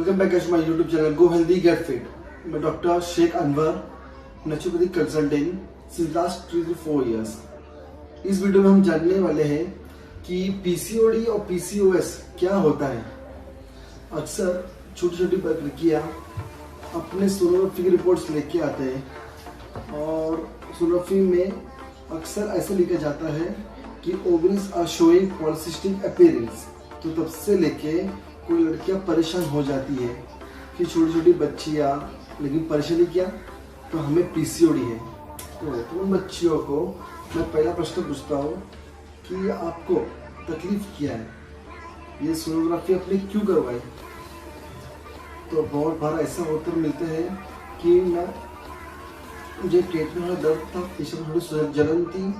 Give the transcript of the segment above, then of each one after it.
Welcome back to my YouTube channel go healthy get fit. मैं doctor Sheikh Anwar, naturopathic consultant since last 3 to 4 years. इस video में हम जानने वाले हैं कि पीसीओडी और पीसीओएस क्या होता है। अक्सर छोटी छोटी लड़कियाँ अपने सोनोग्राफी की रिपोर्ट्स लेके आते हैं और सोनोग्राफी में अक्सर ऐसा लिखा जाता है कि ovaries are showing polycystic appearance. तो तब से लेके कोई लड़कियां परेशान हो जाती है कि छोटी छोटी बच्चियां, लेकिन परेशानी क्या, तो हमें पीसीओडी है। तो उन बच्चियों को मैं पहला प्रश्न पूछता हूँ कि आपको तकलीफ क्या है, ये सोनोग्राफी आपने क्यों करवाई। तो बहुत बार ऐसा होता मिलता है कि मुझे पेट में दर्द था, पीछे में थोड़ी जलन थी,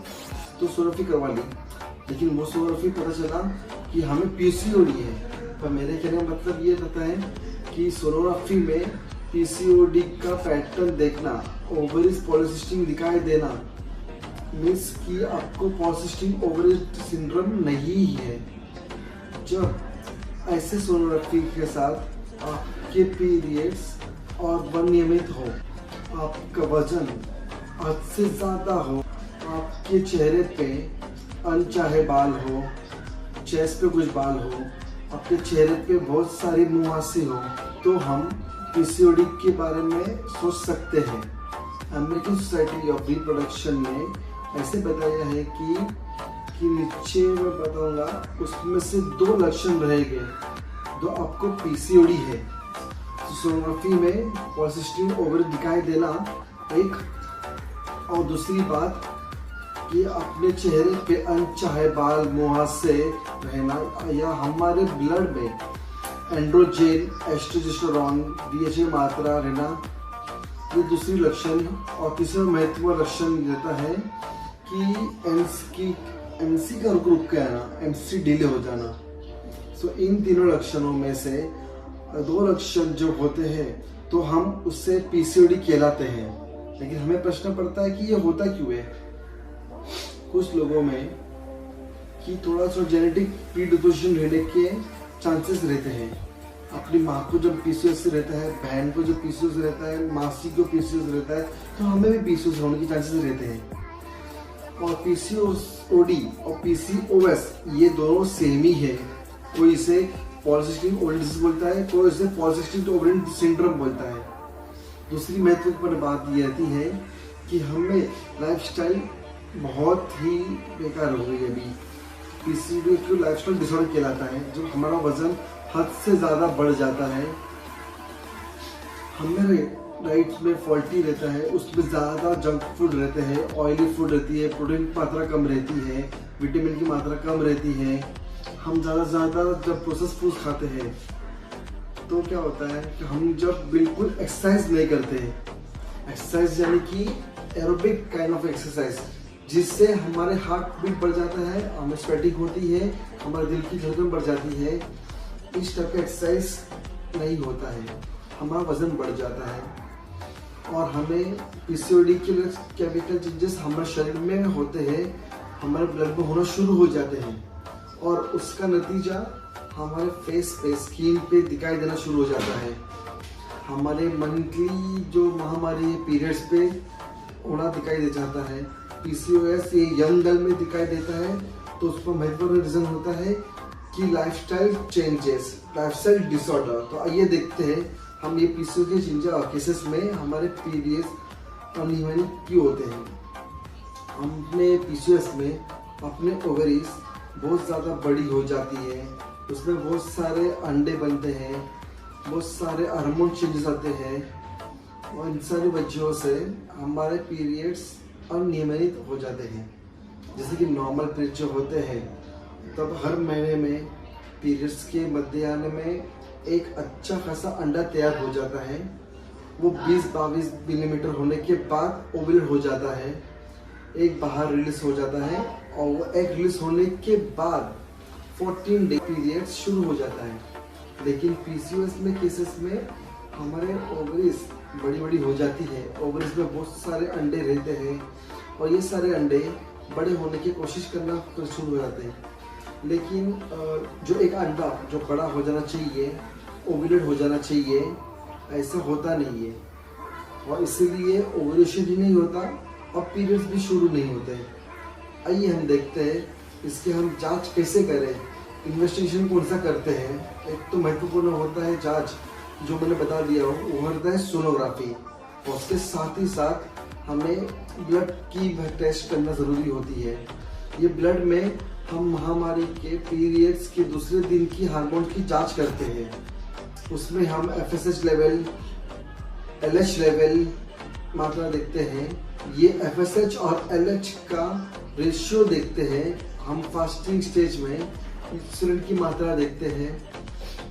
तो सोनोग्राफी करवा ली, लेकिन वो सोनोग्राफी पता चला कि हमें पीसीओडी है। तो मेरे कहने का मतलब ये रहता है कि सोनोग्राफी में पीसीओडी का पैटर्न देखना, ओवरीज पॉलिसिस्टिक दिखाई देना, मीन्स कि आपको पॉलिसिस्टिक ओवरीज सिंड्रोम नहीं है। जब ऐसे सोनोग्राफी के साथ आपके पीरियड्स और अनियमित हो, आपका वजन हद से ज़्यादा हो, आपके चेहरे पे अनचाहे बाल हो, चेस्ट पे कुछ बाल हो, आपके चेहरे पे बहुत सारी मुहासे हो, तो हम पीसीओडी के बारे में सोच सकते हैं। अमेरिकन सोसाइटी ऑफ रिप्रोडक्शन ने ऐसे बताया है कि नीचे मैं बताऊंगा, उसमें से 2 लक्षण रहेंगे जो आपको पीसीओडी है। सोनोग्राफी में पॉलिसिस्टिक ओवरी दिखाई देना एक, और दूसरी बात कि अपने चेहरे पे अनचाहे बाल, मुहासे रहना, या हमारे ब्लड में एंड्रोजेन, एस्ट्रोजेस्टेरोन, डीएचए मात्रा रहना, ये दूसरी लक्षण। और तीसरा महत्वपूर्ण लक्षण रहता है कि एमसी का रुक के आना, एमसी डिले हो जाना। सो इन तीनों लक्षणों में से 2 लक्षण जो होते हैं तो हम उससे पीसीओडी कहलाते हैं। लेकिन हमें प्रश्न पड़ता है कि ये होता क्यों है। कुछ लोगों में कि थोड़ा सा जेनेटिक प्रीडिस्पोजिशन रहने के चांसेस रहते हैं। अपनी माँ को जब पीसीओएस रहता है, बहन को जब पीसीओएस रहता है, मासी को पीसीओएस रहता है, तो हमें भी पीसीओएस होने के चांसेस रहते हैं। और पीसीओडी और पीसीओएस ये दोनों सेम ही है। कोई इसे पॉलिसिस्टिक ओवरी डिजीज बोलता है, कोई इसे पॉलिसिस्टिक ओवरी सिंड्रोम बोलता है। दूसरी महत्वपूर्ण बात ये रहती है कि हमें लाइफस्टाइल बहुत ही बेकार हो गई है अभी। पीसीओडी को लाइफस्टाइल डिसऑर्डर कहलाता है, जो हमारा वजन हद से ज़्यादा बढ़ जाता है। हमारे डाइट में फॉल्टी रहता है, उसमें ज़्यादा जंक फूड रहते हैं, ऑयली फूड रहती है, प्रोटीन की मात्रा कम रहती है, विटामिन की मात्रा कम रहती है। हम ज़्यादा जब प्रोसेस फूड खाते हैं तो क्या होता है कि हम जब बिल्कुल एक्सरसाइज नहीं करते हैं, एक्सरसाइज यानी कि एरोबिक काइंड ऑफ एक्सरसाइज, जिससे हमारे हार्ट बीट बढ़ जाता है, हमें स्वेटिंग होती है, हमारे दिल की धड़कन बढ़ जाती है, इस टाइप का एक्सरसाइज नहीं होता है, हमारा वजन बढ़ जाता है। और हमें पीसीओडी के लिए केमिकल चेंजेस हमारे शरीर में होते हैं, हमारे ब्लड में होना शुरू हो जाते हैं, और उसका नतीजा हमारे फेस पे, स्किन पे दिखाई देना शुरू हो जाता है। हमारे मंथली जो महामारी पीरियड्स पे होना दिखाई दे जाता है। पीसीओएस ये यंग गर्ल में दिखाई देता है, तो उसका महत्वपूर्ण रीजन होता है कि लाइफस्टाइल चेंजेस, लाइफस्टाइल डिसऑर्डर। तो आइए देखते हैं हम ये पीसीओडी केसेस में हमारे पीरियड्स अनइवन क्यों होते हैं। हमने पीसीओएस में अपने ओवरीज बहुत ज़्यादा बड़ी हो जाती है, उसमें बहुत सारे अंडे बनते हैं, बहुत सारे हार्मोन चेंजेस आते हैं, और इन सारी वजहों से हमारे पीरियड्स अनियमित हो जाते हैं। जैसे कि नॉर्मल पीरियड जो होते हैं, तब हर महीने में पीरियड्स के मध्याह्न में एक अच्छा खासा अंडा तैयार हो जाता है। वो 20-22 मिलीमीटर होने के बाद ओवुलेट हो जाता है, एक बाहर रिलीज हो जाता है, और वो एग रिलीज होने के बाद 14 डे पीरियड शुरू हो जाता है। लेकिन पीसीओएस में केसेस में हमारे ओवरीज बड़ी हो जाती है, ओवरीज में बहुत सारे अंडे रहते हैं, और ये सारे अंडे बड़े होने की कोशिश करना शुरू हो जाते हैं। लेकिन जो एक अंडा जो बड़ा हो जाना चाहिए, ओवुलेट हो जाना चाहिए, ऐसा होता नहीं है और इसीलिए ओवुलेशन भी नहीं होता और पीरियड्स भी शुरू नहीं होते। आइए हम देखते हैं इसके हम जांच कैसे करें, इन्वेस्टिगेशन कौन सा करते हैं। एक तो महत्वपूर्ण होता है जांच, जो मैंने बता दिया हो, वो होता है सोनोग्राफी, और उसके साथ ही साथ हमें ब्लड की टेस्ट करना ज़रूरी होती है। ये ब्लड में हम महामारी के पीरियड्स के दूसरे दिन की हार्मोन की जांच करते हैं। उसमें हम FSH लेवल, LH लेवल मात्रा देखते हैं। ये FSH और LH का रेशियो देखते हैं। हम फास्टिंग स्टेज में इंसुलिन की मात्रा देखते हैं।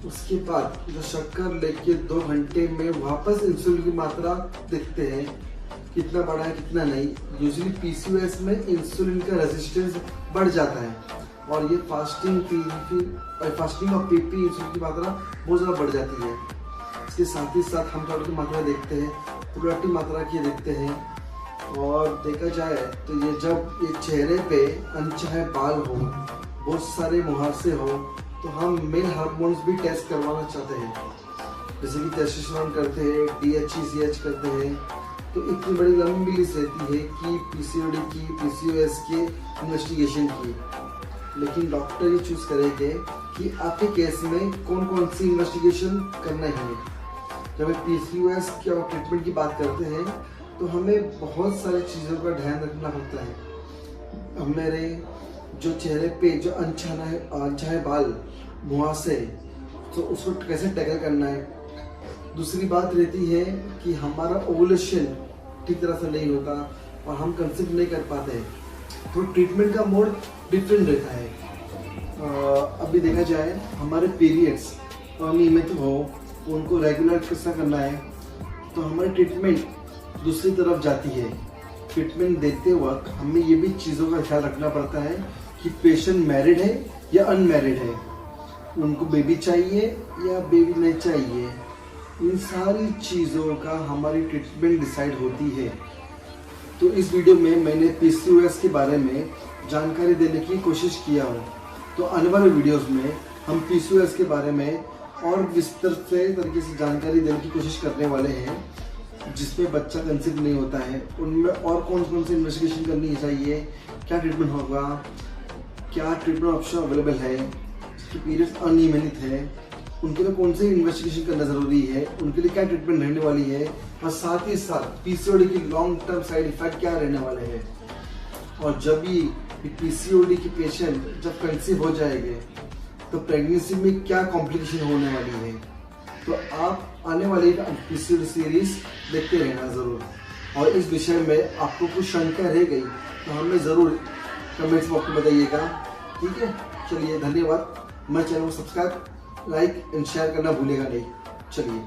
उसके बाद जो शक्कर लेके 2 घंटे में वापस इंसुलिन की मात्रा देखते हैं, कितना बढ़ा है कितना नहीं। यूजुअली PCOS में इंसुलिन का रेजिस्टेंस बढ़ जाता है और ये फास्टिंग और PP इंसुलिन की मात्रा बहुत ज़्यादा बढ़ जाती है। इसके साथ ही साथ हम थॉयराइड की मात्रा देखते हैं, प्रोलैक्टिन मात्रा की देखते हैं। और देखा जाए तो ये जब ये चेहरे पे अनचाहे बाल हो, बहुत सारे मुहासे हो, तो हम मेल हार्मोन्स भी टेस्ट करवाना चाहते हैं, जैसे कि टेस्टोस्टेरोन करते हैं, DHEA करते हैं। तो इतनी बड़ी लंबी लिस्ट रहती है कि PCOD की, PCOS के इन्वेस्टिगेशन की, लेकिन डॉक्टर ये चूज करेंगे कि आपके केस में कौन कौन सी इन्वेस्टिगेशन करना है। जब हम PCOS की और ट्रीटमेंट की बात करते हैं तो हमें बहुत सारी चीज़ों का ध्यान रखना होता है। हमारे जो चेहरे पे जो अनचाहे बाल, मुहासे, तो उसको कैसे टैकल करना है। दूसरी बात रहती है कि हमारा ओवुलेशन ठीक तरह से नहीं होता और हम कंसीव नहीं कर पाते हैं, तो ट्रीटमेंट का मोड डिफरेंट रहता है। अभी देखा जाए हमारे पीरियड्स अनियमित हो, उनको रेगुलर कैसा करना है, तो हमारी ट्रीटमेंट दूसरी तरफ जाती है। ट्रीटमेंट देते वक्त हमें ये भी चीज़ों का ख्याल रखना पड़ता है कि पेशेंट मैरिड है या अनमैरिड है, उनको बेबी चाहिए या बेबी नहीं चाहिए। इन सारी चीज़ों का हमारी ट्रीटमेंट डिसाइड होती है। तो इस वीडियो में मैंने PCOS के बारे में जानकारी देने की कोशिश किया हूँ। तो आने वाले वीडियोस में हम PCOS के बारे में और विस्तृत तरीके से जानकारी देने की कोशिश करने वाले हैं, जिसमें बच्चा कंसीव नहीं होता है, उनमें और कौन कौन सी इन्वेस्टिगेशन करनी चाहिए, क्या ट्रीटमेंट होगा, क्या ट्रीटमेंट ऑप्शन अवेलेबल है, जिसके पीरियड्स अनियमित है, उनके लिए कौन सी इन्वेस्टिगेशन करना ज़रूरी है, उनके लिए क्या ट्रीटमेंट रहने वाली है, और साथ ही साथ PCOD की लॉन्ग टर्म साइड इफेक्ट क्या रहने वाले हैं। और जब भी PCOD की पेशेंट जब कंसीव हो जाएंगे तो प्रेगनेंसी में क्या कॉम्प्लिकेशन होने वाली है। तो आप आने वाली PCOD सीरीज देखते रहना ज़रूर। और इस विषय में आपको कुछ शंका रह गई तो हमें ज़रूर कमेंट्स बॉक्स में बताइएगा। ठीक है, चलिए धन्यवाद। मैं चैनल को सब्सक्राइब, लाइक एंड शेयर करना भूलेगा नहीं। चलिए।